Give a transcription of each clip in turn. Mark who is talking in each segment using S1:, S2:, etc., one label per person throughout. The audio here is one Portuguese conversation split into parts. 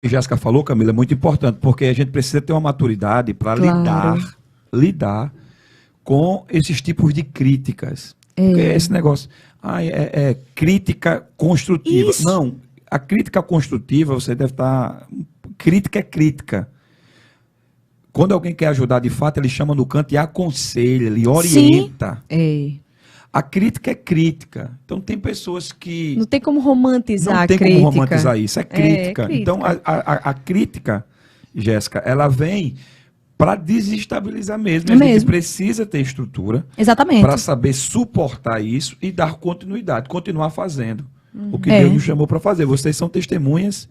S1: que Jéssica falou, Camila, é muito importante, porque a gente precisa ter uma maturidade para lidar com esses tipos de críticas. Porque esse negócio, crítica construtiva.
S2: Isso.
S1: Não, a crítica construtiva, você deve estar... Crítica é crítica. Quando alguém quer ajudar de fato, ele chama no canto e aconselha, ele orienta.
S3: Sim.
S1: A crítica é crítica. Então tem pessoas que...
S3: Não tem como romantizar
S1: Não
S3: a
S1: tem
S3: crítica.
S1: como romantizar isso, é crítica.
S3: crítica.
S1: Então a crítica, Jéssica, ela vem para desestabilizar mesmo. A gente precisa ter estrutura para saber suportar isso e dar continuidade, continuar fazendo o que Deus nos chamou para fazer. Vocês são testemunhas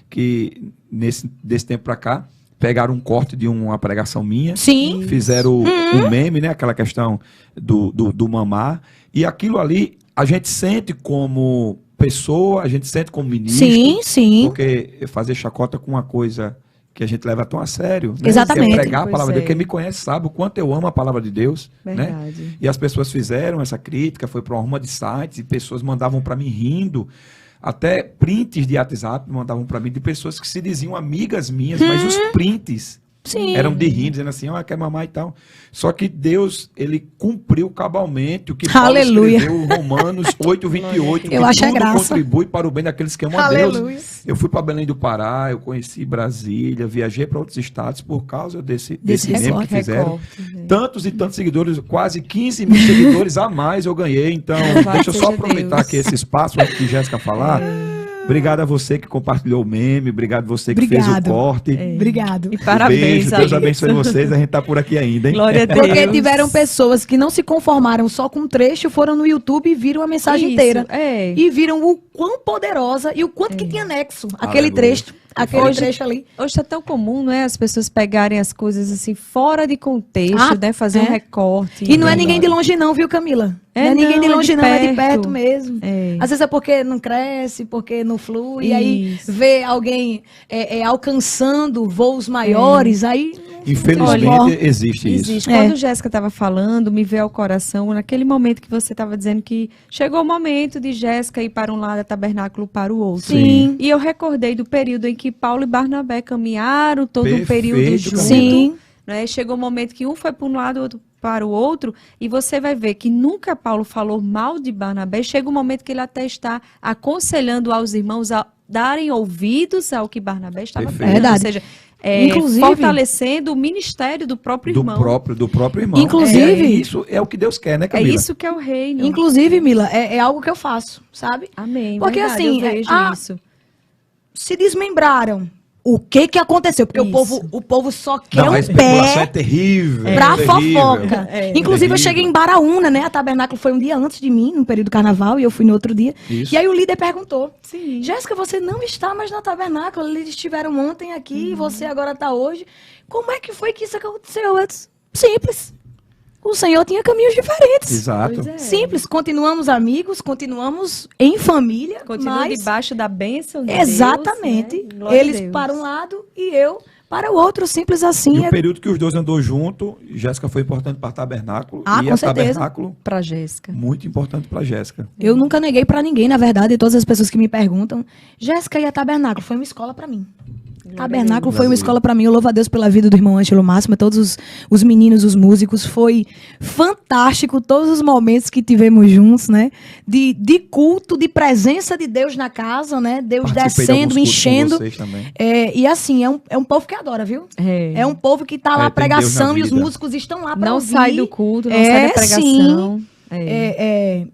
S1: que, desse tempo para cá, pegaram um corte de uma pregação minha, fizeram um meme, né? Aquela questão do mamar, e aquilo ali a gente sente como pessoa, a gente sente como ministro, porque fazer chacota com uma coisa que a gente leva tão a sério, né?
S2: Exatamente.
S1: Pregar a palavra de Deus. Quem me conhece sabe o quanto eu amo a palavra de Deus, né? E as pessoas fizeram essa crítica, foi para uma ruma de sites, e pessoas mandavam para mim rindo, até prints de WhatsApp mandavam para mim de pessoas que se diziam amigas minhas, mas os prints eram de rindo, dizendo assim, quer mamar e tal. Só que Deus, ele cumpriu cabalmente o que Paulo escreveu, Romanos 8:28, que tudo contribui para o bem daqueles que amam a Deus. Eu fui para Belém do Pará, eu conheci Brasília, viajei para outros estados por causa desse meme que fizeram. Tantos e tantos seguidores, quase 15 mil seguidores a mais eu ganhei. Então, deixa eu só aproveitar aqui esse espaço antes de Jéssica falar. Obrigado a você que compartilhou o meme, obrigado a você que fez o corte.
S2: Obrigado.
S3: E parabéns.
S1: Beijo, Deus abençoe vocês, a gente tá por aqui ainda, hein?
S3: Glória a Deus.
S2: Porque tiveram pessoas que não se conformaram só com um trecho, foram no YouTube e viram a mensagem inteira. E viram o quão poderosa e o quanto que tinha nexo aquele trecho. Trecho ali.
S3: Hoje é tão comum, não é? As pessoas pegarem as coisas assim fora de contexto, né? Fazer um recorte.
S2: E não é ninguém de longe não, viu, Camila? Não é ninguém de longe não, é de perto mesmo. Às vezes é porque não cresce, porque não flui, e aí vê alguém alcançando voos maiores, aí...
S1: Infelizmente existe isso.
S3: Quando Jéssica estava falando, me veio ao coração, naquele momento que você estava dizendo que chegou o momento de Jéssica ir para um lado, tabernáculo para o outro.
S1: Sim.
S3: E eu recordei do período em que Paulo e Barnabé caminharam todo um período junto.
S2: Sim.
S3: Né? Chegou o momento que um foi para um lado, outro para o outro, e você vai ver que nunca Paulo falou mal de Barnabé. Chega um momento que ele até está aconselhando aos irmãos a darem ouvidos ao que Barnabé estava falando. Ou seja, inclusive, fortalecendo o ministério do próprio irmão.
S1: Do próprio irmão.
S2: Inclusive,
S1: isso é o que Deus quer, né, Camila?
S3: É isso que é o reino.
S2: Inclusive, Mila, é algo que eu faço, sabe?
S3: Amém.
S2: Porque
S3: verdade,
S2: assim,
S3: eu vejo isso.
S2: Se desmembraram. O que aconteceu? Porque o povo só quer
S1: a especulação é terrível.
S2: Pra fofoca. Inclusive, eu cheguei em Baraúna, né? A tabernáculo foi um dia antes de mim, no período do carnaval, e eu fui no outro dia. E aí o líder perguntou: Jéssica, você não está mais na tabernáculo, eles estiveram ontem aqui, e você agora está hoje. Como é que foi que isso aconteceu? Eu disse, simples. O Senhor tinha caminhos diferentes.
S1: Exato.
S2: Simples. Continuamos amigos, continuamos em família.
S3: Continua debaixo da bênção de
S2: Exatamente.
S3: Deus, né?
S2: Eles para um lado e eu para o outro. Simples assim.
S1: E o período que os dois andou junto, Jéssica foi importante para tabernáculo.
S2: E
S1: com
S2: a certeza.
S1: Tabernáculo
S3: para Jéssica.
S1: Muito importante para Jéssica.
S2: Eu nunca neguei para ninguém, na verdade. Todas as pessoas que me perguntam, Jéssica e a tabernáculo foi uma escola para mim. Tabernáculo foi uma escola para mim. Eu louvo a Deus pela vida do irmão Ângelo Máximo, todos os meninos, os músicos. Foi fantástico todos os momentos que tivemos juntos, né? De culto, de presença de Deus na casa, né? Deus descendo, enchendo. E assim, é um povo que adora, viu? É um povo que tá lá a pregação e os músicos estão lá para ouvir.
S3: Não sai do culto, não sai da pregação.
S2: Sim.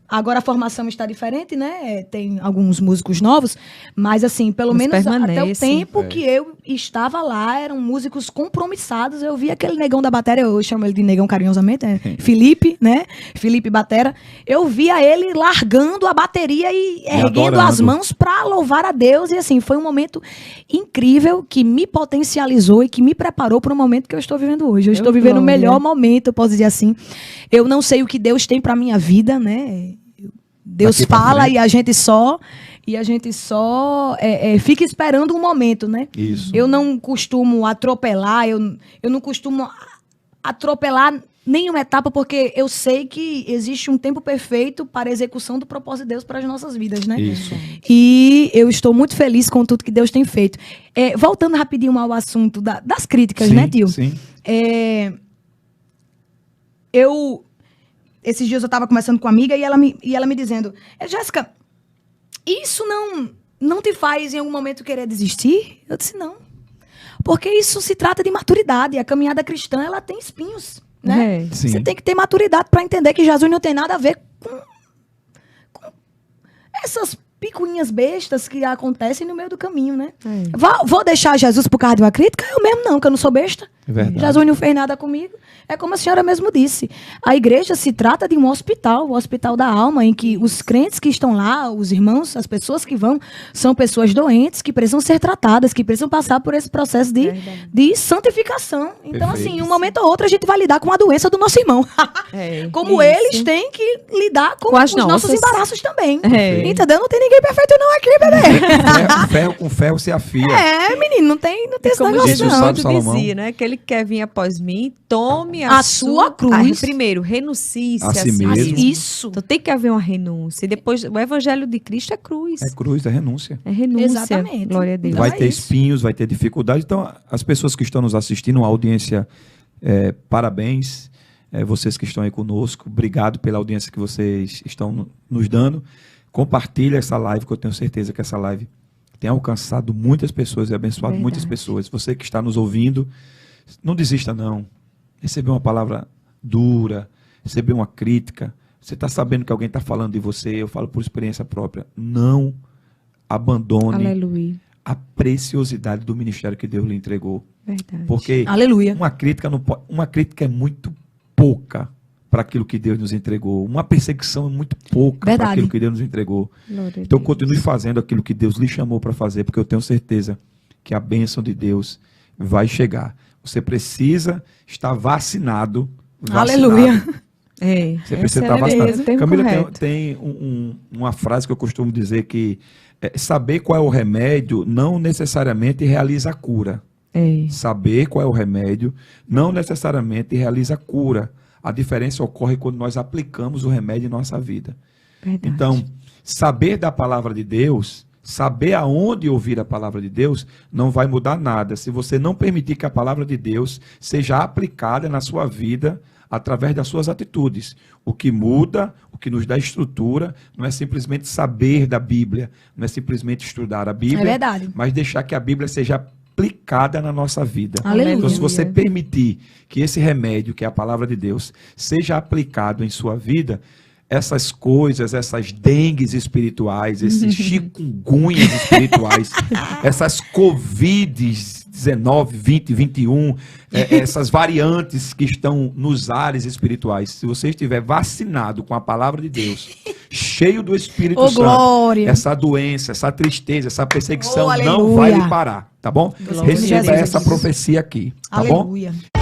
S2: Agora a formação está diferente, né? Tem alguns músicos novos, mas assim, pelo menos até o tempo que eu estava lá, eram músicos compromissados. Eu vi aquele negão da bateria, eu chamo ele de negão carinhosamente, Felipe, né? Felipe Batera. Eu via ele largando a bateria e erguendo as mãos para louvar a Deus. E assim, foi um momento incrível que me potencializou e que me preparou para o momento que eu estou vivendo hoje. Eu estou vivendo o melhor momento, eu posso dizer assim. Eu não sei o que Deus tem para minha vida, né? Deus fala e a gente só fica esperando um momento, né?
S1: Isso.
S2: Eu não costumo atropelar, eu não costumo atropelar nenhuma etapa, porque eu sei que existe um tempo perfeito para a execução do propósito de Deus para as nossas vidas, né?
S1: Isso.
S2: E eu estou muito feliz com tudo que Deus tem feito. Voltando rapidinho ao assunto das críticas,
S1: sim,
S2: né, tio?
S1: Sim.
S2: Esses dias eu estava conversando com uma amiga e ela me dizendo, Jéssica, isso não te faz em algum momento querer desistir? Eu disse, não. Porque isso se trata de maturidade. A caminhada cristã, ela tem espinhos. Né? Você tem que ter maturidade para entender que Jesus não tem nada a ver com essas picuinhas bestas que acontecem no meio do caminho, né? Vou deixar Jesus por causa de uma crítica? Eu mesmo não, que eu não sou besta. Jesus não fez nada comigo. É como a senhora mesmo disse. A igreja se trata de um hospital, o hospital da alma, em que os crentes que estão lá, os irmãos, as pessoas que vão, são pessoas doentes, que precisam ser tratadas, que precisam passar por esse processo de santificação. Então, assim, um momento ou outro, a gente vai lidar com a doença do nosso irmão. Como eles têm que lidar com os nossos embaraços também. Entendeu? Não tem ninguém perfeito não aqui, bebê.
S1: Ferro com ferro se afia.
S2: Menino, não tem esse negócio não.
S3: Dizia, né? Aquele que quer vir após mim, tome a sua
S2: cruz.
S3: Primeiro, renuncie-se
S1: a si mesmo.
S2: Isso.
S3: Então tem que haver uma renúncia. E depois, o evangelho de Cristo é cruz.
S1: É cruz, é renúncia.
S3: É renúncia.
S2: Exatamente.
S3: Glória a Deus.
S1: Vai ter espinhos, vai ter dificuldade. Então, as pessoas que estão nos assistindo, a audiência, parabéns. Vocês que estão aí conosco, obrigado pela audiência que vocês estão nos dando. Compartilha essa live, que eu tenho certeza que essa live tem alcançado muitas pessoas e abençoado muitas pessoas. Você que está nos ouvindo, não desista não. Receber uma palavra dura, receber uma crítica, você está sabendo que alguém está falando de você, eu falo por experiência própria, não abandone a preciosidade do ministério que Deus lhe entregou.
S3: Verdade.
S1: Porque uma crítica é muito pouca para aquilo que Deus nos entregou. Uma perseguição é muito pouca para aquilo que Deus nos entregou. Então continue fazendo aquilo que Deus lhe chamou para fazer, porque eu tenho certeza que a bênção de Deus vai chegar. Você precisa estar vacinado.
S2: Aleluia.
S1: Você precisa estar vacinado. Camila tem uma frase que eu costumo dizer que saber qual é o remédio não necessariamente realiza a cura. Saber qual é o remédio não necessariamente realiza a cura. A diferença ocorre quando nós aplicamos o remédio em nossa vida.
S3: Verdade.
S1: Então, saber da palavra de Deus, saber aonde ouvir a palavra de Deus, não vai mudar nada. Se você não permitir que a palavra de Deus seja aplicada na sua vida através das suas atitudes. O que muda, o que nos dá estrutura, não é simplesmente saber da Bíblia, não é simplesmente estudar a Bíblia, mas deixar que a Bíblia seja aplicada na nossa vida.
S2: Aleluia.
S1: Então, se você permitir que esse remédio, que é a palavra de Deus, seja aplicado em sua vida, essas coisas, essas dengues espirituais, esses chikungunhas espirituais, essas Covid-19, 20, 21, essas variantes que estão nos ares espirituais, se você estiver vacinado com a palavra de Deus, cheio do Espírito Santo,
S2: glória.
S1: essa doença, essa tristeza, essa perseguição não
S2: aleluia.
S1: vai lhe parar, tá bom?
S2: Glória.
S1: Receba essa profecia aqui, tá
S2: aleluia.
S1: bom?